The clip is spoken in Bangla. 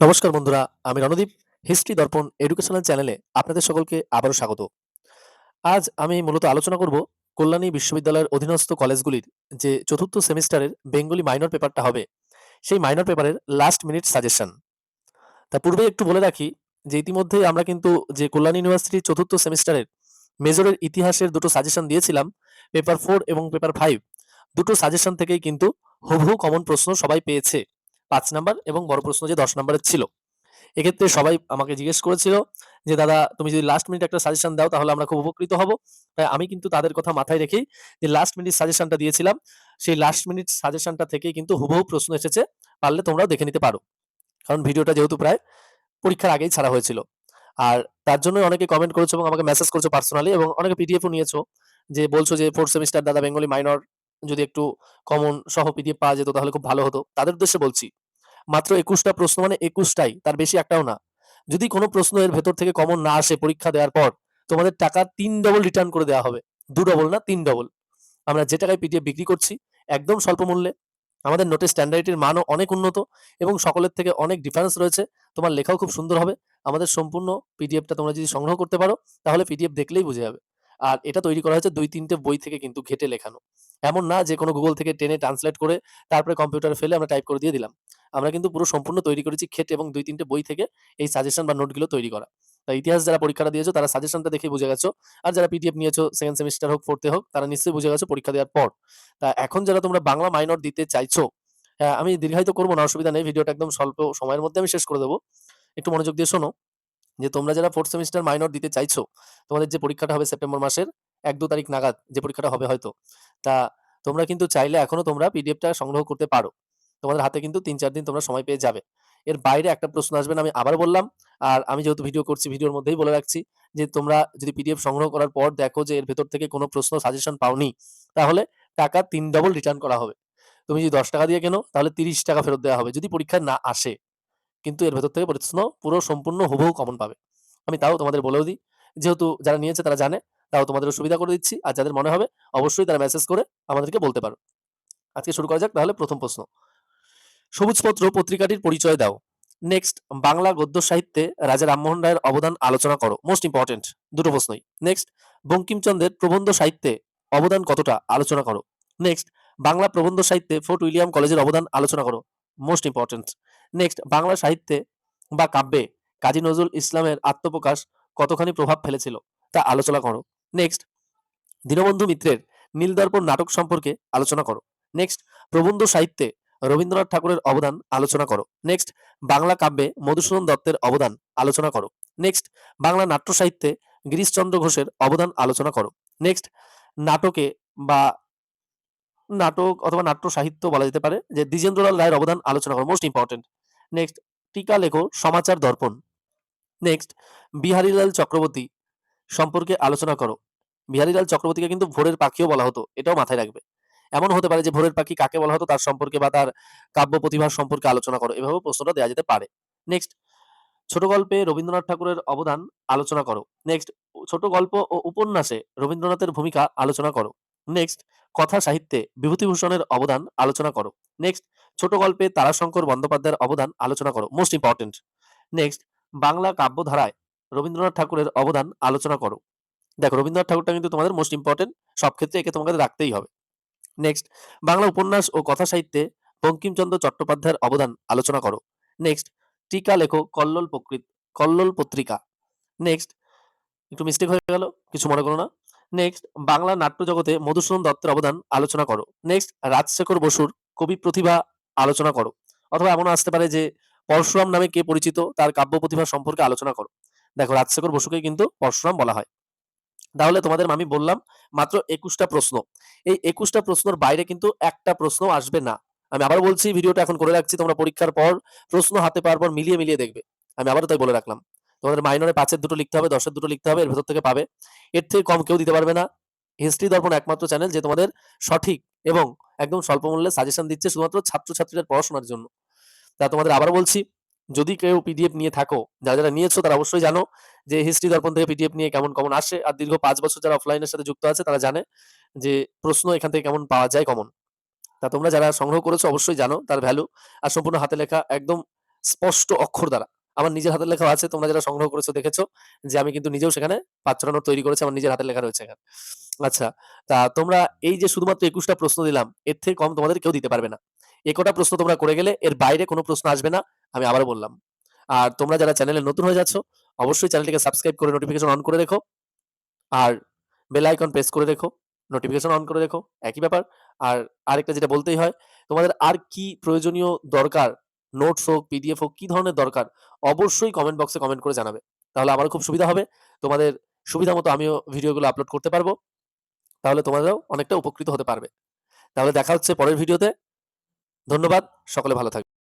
নমস্কার বন্ধুরা, আমি রণদীপ। হিস্ট্রি দর্পণ এডুকেশনাল চ্যানেলে আপনাদের সকলকে আবারও স্বাগত। আজ আমি মূলত আলোচনা করব কল্যাণী বিশ্ববিদ্যালয়ের অধীনস্থ কলেজগুলির যে চতুর্থ সেমিস্টারের বেঙ্গলি মাইনর পেপারটা হবে, সেই মাইনর পেপারের লাস্ট মিনিট সাজেশন। তা পূর্বে একটু বলে রাখি যে ইতিমধ্যেই আমরা কিন্তু যে কল্যাণী ইউনিভার্সিটির চতুর্থ সেমিস্টারের মেজরের ইতিহাসের দুটো সাজেশন দিয়েছিলাম, পেপার 4 এবং পেপার 5। দুটো সাজেশন থেকেই কিন্তু হুবহু কমন প্রশ্ন সবাই পেয়েছে, 5 নাম্বার এবং বড় প্রশ্ন যে 10 নাম্বারের ছিল। এক্ষেত্রে সবাই আমাকে জিজ্ঞেস করেছিল যে, "দাদা তুমি যদি লাস্ট মিনিট একটা সাজেশন দাও তাহলে আমরা খুব উপকৃত হব।" তাই আমি কিন্তু তাদের কথা মাথায় রেখেই যে লাস্ট মিনিট সাজেশনটা দিয়েছিলাম, সেই লাস্ট মিনিট সাজেশনটা থেকেই কিন্তু হুবহু প্রশ্ন এসেছে। পারলে তোমরাও দেখে নিতে পারো। কারণ ভিডিওটা যেহেতু প্রায় পরীক্ষার আগেই ছাড়া হয়েছিল। আর তার জন্যই অনেকে কমেন্ট করেছো এবং আমাকে মেসেজ করেছো পার্সোনালি, এবং অনেকে পিডিএফও নিয়েছো। যে বলছো যে 4th সেমিস্টার দাদা বেঙ্গলি মাইনর যদি একটু কমন সহ পিডিএফ পাওয়া যেত তাহলে খুব ভালো হতো। তাদের উদ্দেশ্যে বলছি, মাত্র ২১টা প্রশ্ন মানে ২১টাই, তার বেশি একটাও না। যদি কোনো প্রশ্ন এর ভেতর থেকে কমন না আসে পরীক্ষা দেওয়ার পর, তোমাদের টাকা ৩ ডবল রিটার্ন করে দেওয়া হবে। ২ ডবল না, ৩ ডবল। আমরা যে টাকায় পিডিএফ বিক্রি করছি একদম স্বল্প মূল্যে। আমাদের নোটের স্ট্যান্ডার্ডের মানও অনেক উন্নত এবং সকলের থেকে অনেক ডিফারেন্স রয়েছে। তোমার লেখাও খুব সুন্দর হবে। আমাদের সম্পূর্ণ পিডিএফটা তোমরা যদি সংগ্রহ করতে পারো, তাহলে পিডিএফ দেখলেই বুঝে যাবে। আর এটা তৈরি করা হয়েছে ২-৩ টে বই থেকে কিন্তু ঘেঁটে লেখানো। এমন না যে কোনো Google থেকে টেনে ট্রান্সলেট করে তারপরে কম্পিউটারে ফেলে আমরা টাইপ করে দিয়ে দিলাম। আমরা কিন্তু পুরো সম্পূর্ণ তৈরি করেছি ঘেঁটে এবং ২-৩ টে বই থেকে এই সাজেশন বা নোটগুলো তৈরি করা। তাই ইতিহাস যারা পরীক্ষাটা দিয়েছো তারা সাজেশনটা দেখেই বুঝে গেছো। আর যারা পিডিএফ নিয়েছো 2nd সেমিস্টার হোক, 4th এ হোক, তারা নিশ্চয়ই বুঝে গেছো পরীক্ষা দেওয়ার পর। তা এখন যারা তোমরা বাংলা মাইনর দিতে চাইছো, হ্যাঁ, আমি দীর্ঘায়িত করব না, অসুবিধা নেই। ভিডিওটা একদম স্বল্প সময়ের মধ্যে আমি শেষ করে দেব। একটু মনোযোগ দিয়ে শোনো যে তোমরা যারা 4th সেমিস্টার মাইনর দিতে চাইছো, তোমাদের যে পরীক্ষাটা হবে সেপ্টেম্বর মাসের ১-২ তারিখ নাগাদ যে পরীক্ষাটা হবে হয়তো। তা তোমরা কিন্তু চাইলে এখনো তোমরা পিডিএফটা সংগ্রহ করতে পারো। তোমাদের হাতে কিন্তু ৩-৪ দিন তোমরা সময় পেয়ে যাবে। এর বাইরে একটা প্রশ্ন আসবে না, আমি আবার বললাম। আর আমি যেহেতু ভিডিও করছি, ভিডিওর মধ্যেই বলে রাখছি যে তোমরা যদি পিডিএফ সংগ্রহ করার পর দেখো যে এর ভেতর থেকে কোনো প্রশ্ন সাজেশন পাওনি, তাহলে টাকা ৩ ডবল রিটার্ন করা হবে। তুমি যদি ৳১০ দিয়ে কেনো তাহলে ৳৩০ ফেরত দেওয়া হবে যদি পরীক্ষায় না আসে। কিন্তু এর ভেতর থেকে প্রশ্ন পুরো সম্পূর্ণ হুবহু কমন পাবে। আমি তাও তোমাদের বলেও দিই। যেহেতু যারা নিয়েছে তারা জানে, তাও তোমাদেরও সুবিধা করে দিচ্ছি। আর যাদের মনে হবে অবশ্যই তারা মেসেজ করে আমাদেরকে বলতে পারো। আজকে শুরু করা যাক তাহলে ১ম প্রশ্ন। সবুজপত্র পত্রিকাটির পরিচয় দাও। নেক্সট, বাংলা গদ্য সাহিত্যে রাজা রামমোহন রায়ের অবদান আলোচনা করো। মোস্ট ইম্পোর্টেন্ট, দুটো প্রশ্নই। নেক্সট, বঙ্কিমচন্দ্রের প্রবন্ধ সাহিত্যে অবদান কতটা আলোচনা করো। নেক্সট, বাংলা প্রবন্ধ সাহিত্যে ফোর্ট উইলিয়াম কলেজের অবদান আলোচনা করো। Most important. নেক্সট, বাংলা সাহিত্যে বা কাব্যে কাজী নজরুল ইসলামের আত্মপ্রকাশ কতখানি প্রভাব ফেলেছিল তা আলোচনা করো। নেক্সট, দীনবন্ধু মিত্রের নীলদর্পণ নাটক সম্পর্কে আলোচনা করো। নেক্সট, প্রবন্ধ সাহিত্যে রবীন্দ্রনাথ ঠাকুরের অবদান আলোচনা করো। নেক্সট, বাংলা কাব্যে মধুসূদন দত্তের অবদান আলোচনা করো। নেক্সট, বাংলা নাট্য সাহিত্যে গিরিশচন্দ্র ঘোষের অবদান আলোচনা করো। নেক্সট, নাটকে বা নাটক অথবা নাট্য সাহিত্য বলা যেতে পারে যে দ্বিজেন্দ্রলাল রায়ের অবদান আলোচনা করো। Most important. নেক্সট, টিকা লেখো সমাচার দর্পণ। নেক্সট, বিহারীলাল চক্রবর্তী সম্পর্কে আলোচনা করো। বিহারীলাল চক্রবর্তীকে কিন্তু ভোরের পাখিও বলা হতো, এটাও মাথায় রাখবে। এমন হতে পারে যে ভোরের পাখি কাকে বলা হতো তার সম্পর্কে বা তার কাব্য প্রতিভার সম্পর্কে আলোচনা করো। এভাবেও প্রশ্নটা দেয়া যেতে পারে। নেক্সট, ছোট গল্পে রবীন্দ্রনাথ ঠাকুরের অবদান আলোচনা করো। নেক্সট, ছোট গল্প ও উপন্যাসে রবীন্দ্রনাথের ভূমিকা আলোচনা করো। নেক্সট, কথা সাহিত্যে বিভূতিভূষণের অবদান আলোচনা করো। নেক্সট, ছোট গল্পে তারাশঙ্কর বন্দ্যোপাধ্যায়ের অবদান আলোচনা করো। Most important. নেক্সট, বাংলা কাব্যধারায় রবীন্দ্রনাথ ঠাকুরের অবদান আলোচনা করো। দেখো, রবীন্দ্রনাথ ঠাকুরটা কিন্তু তোমাদের মোস্ট ইম্পর্টেন্ট। সব ক্ষেত্রে একে তোমাদের রাখতেই হবে। নেক্সট, বাংলা উপন্যাস ও কথা সাহিত্যে বঙ্কিমচন্দ্র চট্টোপাধ্যায়ের অবদান আলোচনা করো। নেক্সট, টিকা লেখো কল্লোল পত্রিকা। নেক্সট, একটু মিস্টেক হয়ে গেল, কিছু মনে করো না। নেক্সট, বাংলা নাট্য জগতে মধুসূদন দত্তের অবদান আলোচনা করো। নেক্সট, রাজশেখর বসুর কবি প্রতিভা আলোচনা করো। অথবা এমনও আসতে পারে যে পরশুরাম নামে কে পরিচিত তার কাব্য প্রতিভা সম্পর্কে আলোচনা করো। দেখো, রাজশেখর বসুকে কিন্তু পরশুরাম বলা হয়। তাহলে তোমাদের আমি বললাম মাত্র ২১টা প্রশ্ন। এই ২১টা প্রশ্নের বাইরে কিন্তু একটা প্রশ্নও আসবে না। আমি আবার বলছি, ভিডিওটা এখন করে রাখছি, তোমরা পরীক্ষার পর প্রশ্ন হাতে পাওয়ার পর মিলিয়ে দেখবে। আমি আবারও তাই বলে রাখলাম। তোমাদের মাইনরে ৫ এর ২ টো লিখতে হবে, ১০ এর ২ টো লিখতে হবে। এর ভেতর থেকে পাবে। এর থেকে কম কেউ দিতে পারবে না। হিস্ট্রি দর্পণ একমাত্র চ্যানেল যে তোমাদের সঠিক এবং একদম স্বল্প মূল্যে সাজেশন দিচ্ছে শুধুমাত্র ছাত্রছাত্রীদের পড়াশোনার জন্য। তা তোমাদের আবারও বলছি, যদি কেউ পিডিএফ নিয়ে থাকো, যারা নিয়েছো তারা অবশ্যই জানো যে হিস্ট্রি দর্পণ থেকে পিডিএফ নিয়ে কেমন আসে। আর দীর্ঘ ৫ বছর যারা অফলাইনের সাথে যুক্ত আছে তারা জানে যে প্রশ্ন এখান থেকে কেমন পাওয়া যায় কমন। তা তোমরা যারা সংগ্রহ করেছো অবশ্যই জানো তার ভ্যালু। আর সম্পূর্ণ হাতে লেখা একদম স্পষ্ট অক্ষর দ্বারা। আমার নিজের হাতের লেখাও আছে। তোমরা যারা সংগ্রহ করেছো দেখেছো যে আমি কিন্তু নিজেও সেখানে ৫-৬ নোট তৈরি করেছি। আমার নিজের হাতের লেখা রয়েছে এখানে। আচ্ছা, তা তোমরা এই যে শুধুমাত্র ২১ টা প্রশ্ন দিলাম, এর থেকে কম তোমাদের কেউ দিতে পারবে না। এ কটা প্রশ্ন তোমরা করে গেলে এর বাইরে কোনো প্রশ্ন আসবে না। আমি আবারও বললাম। আর তোমরা যারা চ্যানেলে নতুন হয়ে যাচ্ছ, অবশ্যই চ্যানেলটিকে সাবস্ক্রাইব করে নোটিফিকেশন অন করে রেখো। আর বেল আইকন প্রেস করে রেখো। নোটিফিকেশন অন করে রেখো। একই ব্যাপার। আর আরেকটা যেটা বলতেই হয়, তোমাদের আর কি প্রয়োজনীয় দরকার, নোটস হোক, পিডিএফ হোক, কি ধরনের দরকার, অবশ্যই কমেন্ট বক্সে কমেন্ট করে জানাবে। তাহলে আমারও খুব সুবিধা হবে। তোমাদের সুবিধা মতো আমিও ভিডিওগুলো আপলোড করতে পারবো। তাহলে তোমরাও অনেকটা উপকৃত হতে পারবে। তাহলে দেখা হচ্ছে পরের ভিডিওতে। ধন্যবাদ। সকলে ভালো থাকবে।